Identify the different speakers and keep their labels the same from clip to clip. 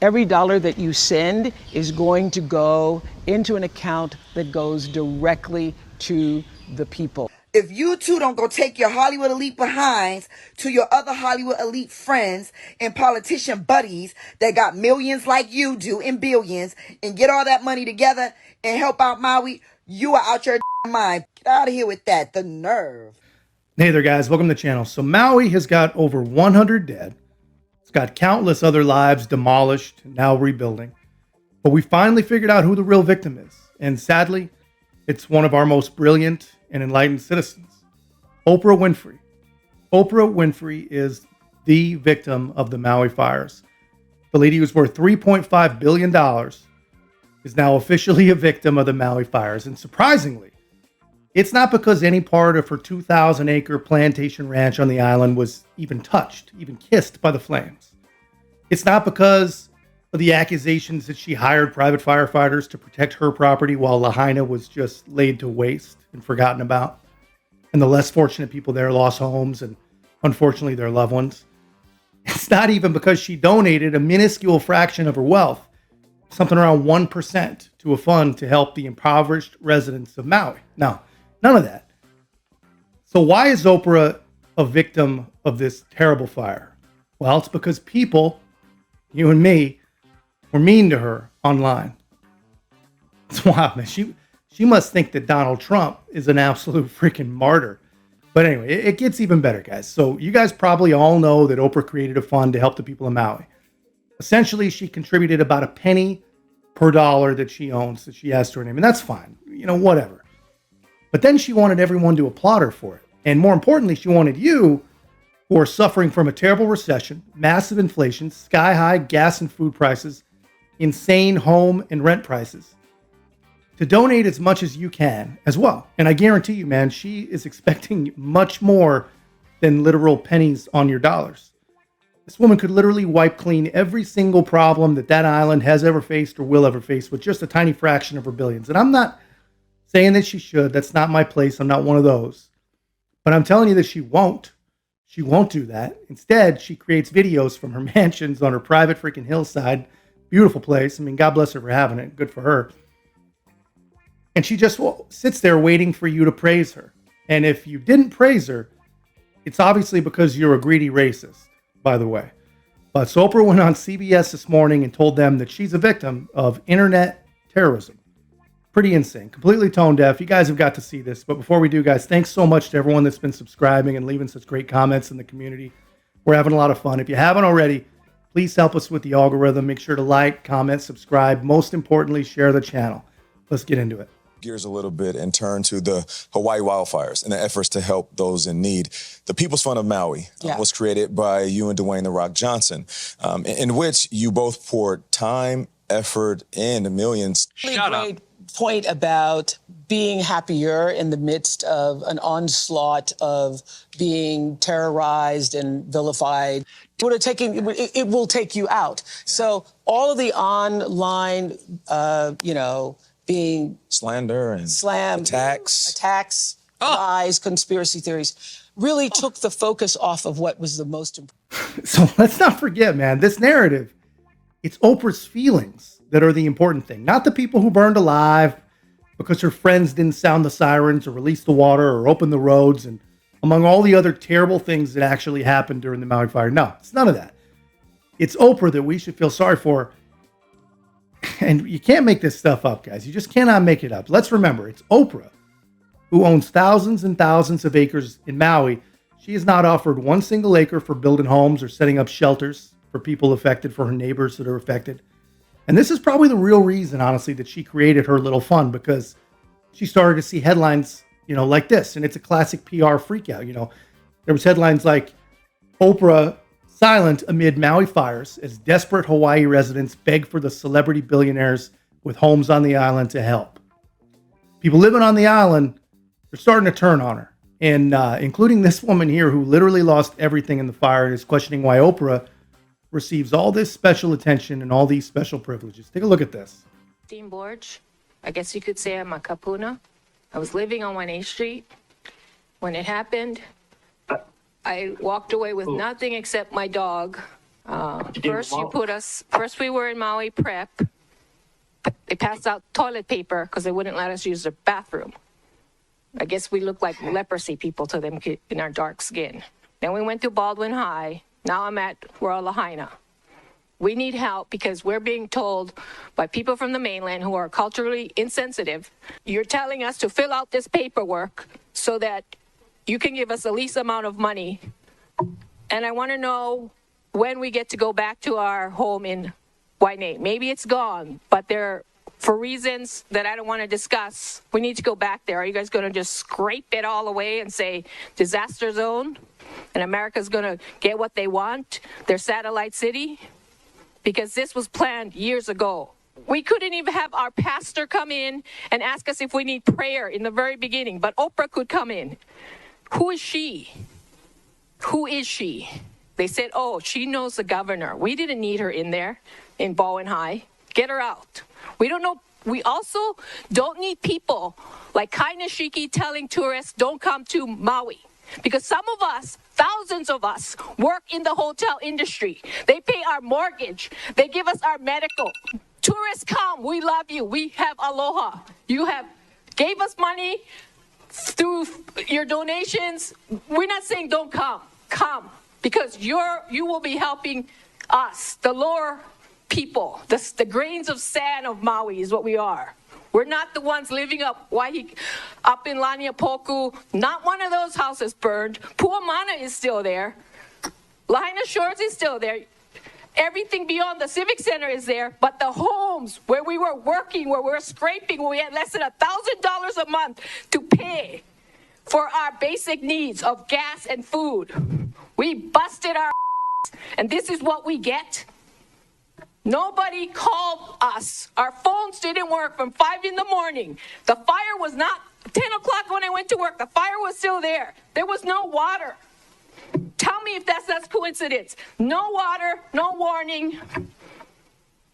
Speaker 1: Every dollar that you send is going to go into an account that goes directly to the people.
Speaker 2: If you two don't go take your Hollywood elite behinds to your other Hollywood elite friends and politician buddies that got millions like you do and billions and get all that money together and help out Maui, you are out your mind. Get out of here with that. The nerve.
Speaker 3: Hey there, guys. Welcome to the channel. So Maui has got over 100 dead. It's got countless other lives demolished, now rebuilding. But we finally figured out who the real victim is. And sadly, it's one of our most brilliant and enlightened citizens, Oprah Winfrey. Oprah Winfrey is the victim of the Maui fires. The lady who's worth $3.5 billion is now officially a victim of the Maui fires. And surprisingly, it's not because any part of her 2,000-acre plantation ranch on the island was even touched, even kissed by the flames. It's not because of the accusations that she hired private firefighters to protect her property while Lahaina was just laid to waste and forgotten about. And the less fortunate people there lost homes and, unfortunately, their loved ones. It's not even because she donated a minuscule fraction of her wealth, something around 1%, to a fund to help the impoverished residents of Maui. No, none of that. So why is Oprah a victim of this terrible fire? Well, it's because people, you and me, were mean to her online. It's wild, man. She must think that Donald Trump is an absolute freaking martyr. But anyway, it gets even better, guys. So you guys probably all know that Oprah created a fund to help the people of Maui. Essentially, she contributed about a penny per dollar that she owns, that she has to her name. And that's fine. You know, whatever. But then she wanted everyone to applaud her for it. And more importantly, she wanted you, who are suffering from a terrible recession, massive inflation, sky-high gas and food prices, insane home and rent prices, to donate as much as you can as well. And I guarantee you, man, she is expecting much more than literal pennies on your dollars. This woman could literally wipe clean every single problem that island has ever faced or will ever face with just a tiny fraction of her billions. And I'm not saying that she should. That's not my place. I'm not one of those. But I'm telling you that she won't. She won't do that. Instead, she creates videos from her mansions on her private freaking hillside. Beautiful place. I mean, God bless her for having it. Good for her. And she just sits there waiting for you to praise her. And if you didn't praise her, it's obviously because you're a greedy racist, by the way. But so Oprah went on CBS this morning and told them that she's a victim of internet terrorism. Pretty insane. Completely tone deaf. You guys have got to see this. But before we do, guys, thanks so much to everyone that's been subscribing and leaving such great comments in the community. We're having a lot of fun. If you haven't already, please help us with the algorithm. Make sure to like, comment, subscribe. Most importantly, share the channel. Let's get into it.
Speaker 4: Gears a little bit and turn to the Hawaii wildfires and the efforts to help those in need. The People's Fund of Maui was created by you and Dwayne "The Rock" Johnson, in which you both poured time, effort, and millions.
Speaker 1: Shut up. Point about being happier in the midst of an onslaught of being terrorized and vilified. It will take you out. Yeah. So all of the online, being
Speaker 4: slander and attacks,
Speaker 1: lies, conspiracy theories, really took the focus off of what was the most important.
Speaker 3: So let's not forget, man, this narrative, it's Oprah's feelings that are the important thing, not the people who burned alive because her friends didn't sound the sirens or release the water or open the roads, and among all the other terrible things that actually happened during the Maui fire. No, it's none of that. It's Oprah that we should feel sorry for. And you can't make this stuff up, guys. You just cannot make it up. Let's remember, it's Oprah who owns thousands and thousands of acres in Maui. She has not offered one single acre for building homes or setting up shelters for people affected, for her neighbors that are affected. And this is probably the real reason, honestly, that she created her little fund, because she started to see headlines, like this. And it's a classic PR freakout. There was headlines like Oprah silent amid Maui fires as desperate Hawaii residents beg for the celebrity billionaires with homes on the island to help. People living on the island, they're starting to turn on her. And including this woman here who literally lost everything in the fire and is questioning why Oprah receives all this special attention and all these special privileges. Take a look at this.
Speaker 5: Dean Borge, I guess you could say I'm a kapuna. I was living on 1A Street when it happened. I walked away with nothing except my dog First we were in Maui prep. They passed out toilet paper because they wouldn't let us use the bathroom. I guess we look like leprosy people to them in our dark skin. Then we went to Baldwin High. Now I'm at Royal Lahaina. We need help because we're being told by people from the mainland who are culturally insensitive, you're telling us to fill out this paperwork so that you can give us the least amount of money. And I want to know when we get to go back to our home in Waianae. Maybe it's gone, but for reasons that I don't want to discuss, we need to go back there. Are you guys going to just scrape it all away and say disaster zone? And America's going to get what they want, their satellite city? Because this was planned years ago. We couldn't even have our pastor come in and ask us if we need prayer in the very beginning, but Oprah could come in. Who is she? Who is she? They said, oh, she knows the governor. We didn't need her in there in Bowen High. Get her out. We don't know. We also don't need people like Kai Nishiki telling tourists don't come to Maui. Because some of us, thousands of us, work in the hotel industry. They pay our mortgage. They give us our medical. Tourists come. We love you. We have aloha. You have gave us money through your donations. We're not saying don't come. Come. Because you will be helping us, the lower people. The grains of sand of Maui is what we are. We're not the ones living up in Laniapoku. Not one of those houses burned. Puamana is still there. Lahaina Shores is still there. Everything beyond the Civic Center is there, but the homes where we were working, where we were scraping, where we had less than $1,000 a month to pay for our basic needs of gas and food. We busted our and this is what we get. Nobody called us. Our phones didn't work from 5 in the morning. The fire was not 10 o'clock when I went to work. The fire was still there. There was no water. Tell me if that's coincidence. No water, no warning.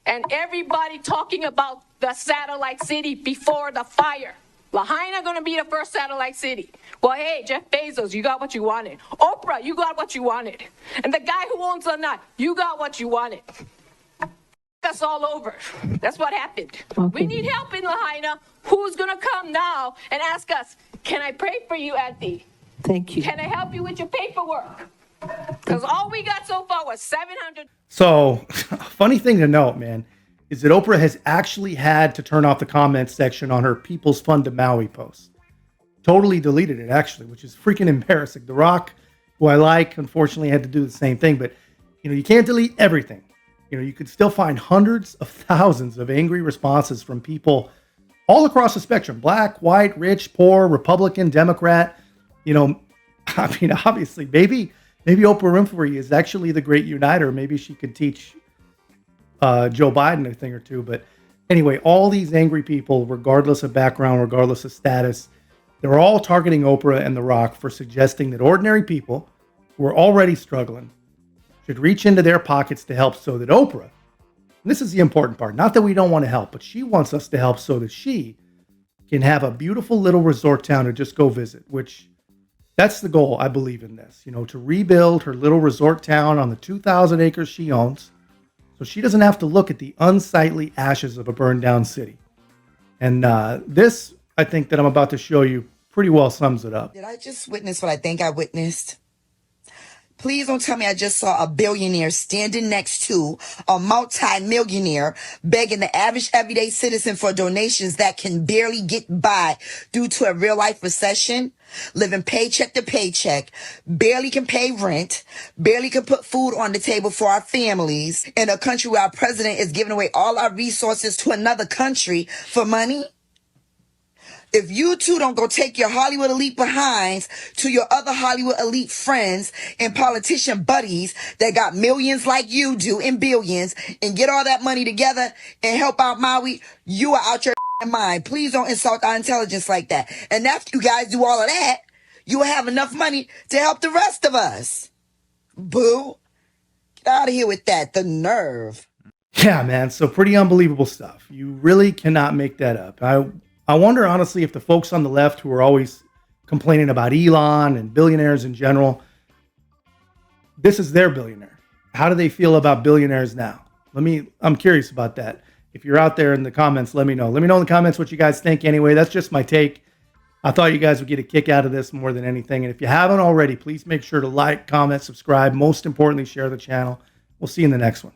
Speaker 5: And everybody talking about the satellite city before the fire. Lahaina going to be the first satellite city. Well, hey, Jeff Bezos, you got what you wanted. Oprah, you got what you wanted. And the guy who owns the nut, you got what you wanted. Us all over. That's what happened. Okay. We need help in Lahaina. Who's going to come now and ask us, can I pray for you, Auntie?
Speaker 6: Thank you.
Speaker 5: Can I help you with your paperwork? Because all we got so far was 700.
Speaker 3: So, funny thing to note, man, is that Oprah has actually had to turn off the comments section on her People's Fund to Maui post. Totally deleted it, actually, which is freaking embarrassing. The Rock, who I like, unfortunately had to do the same thing, but you can't delete everything. You could still find hundreds of thousands of angry responses from people all across the spectrum: black, white, rich, poor, Republican, Democrat. Obviously, maybe Oprah Winfrey is actually the great uniter. Maybe she could teach Joe Biden a thing or two. But anyway, all these angry people, regardless of background, regardless of status, they're all targeting Oprah and The Rock for suggesting that ordinary people who are already struggling should reach into their pockets to help, so that Oprah, and this is the important part, not that we don't want to help, but she wants us to help so that she can have a beautiful little resort town to just go visit, which that's the goal, I believe, in this, to rebuild her little resort town on the 2,000 acres she owns, so she doesn't have to look at the unsightly ashes of a burned down city. And this, I think, that I'm about to show you pretty well sums it up.
Speaker 2: Did I just witness what I think I witnessed? Please don't tell me I just saw a billionaire standing next to a multi-millionaire begging the average everyday citizen for donations that can barely get by due to a real-life recession, living paycheck to paycheck, barely can pay rent, barely can put food on the table for our families, in a country where our president is giving away all our resources to another country for money? If you two don't go take your Hollywood elite behinds to your other Hollywood elite friends and politician buddies that got millions like you do and billions and get all that money together and help out Maui, you are out your mind. Please don't insult our intelligence like that. And after you guys do all of that, you will have enough money to help the rest of us. Boo. Get out of here with that. The nerve.
Speaker 3: Yeah, man. So pretty unbelievable stuff. You really cannot make that up. I wonder, honestly, if the folks on the left who are always complaining about Elon and billionaires in general, this is their billionaire. How do they feel about billionaires now? I'm curious about that. If you're out there in the comments, let me know. Let me know in the comments what you guys think. Anyway, that's just my take. I thought you guys would get a kick out of this more than anything. And if you haven't already, please make sure to like, comment, subscribe. Most importantly, share the channel. We'll see you in the next one.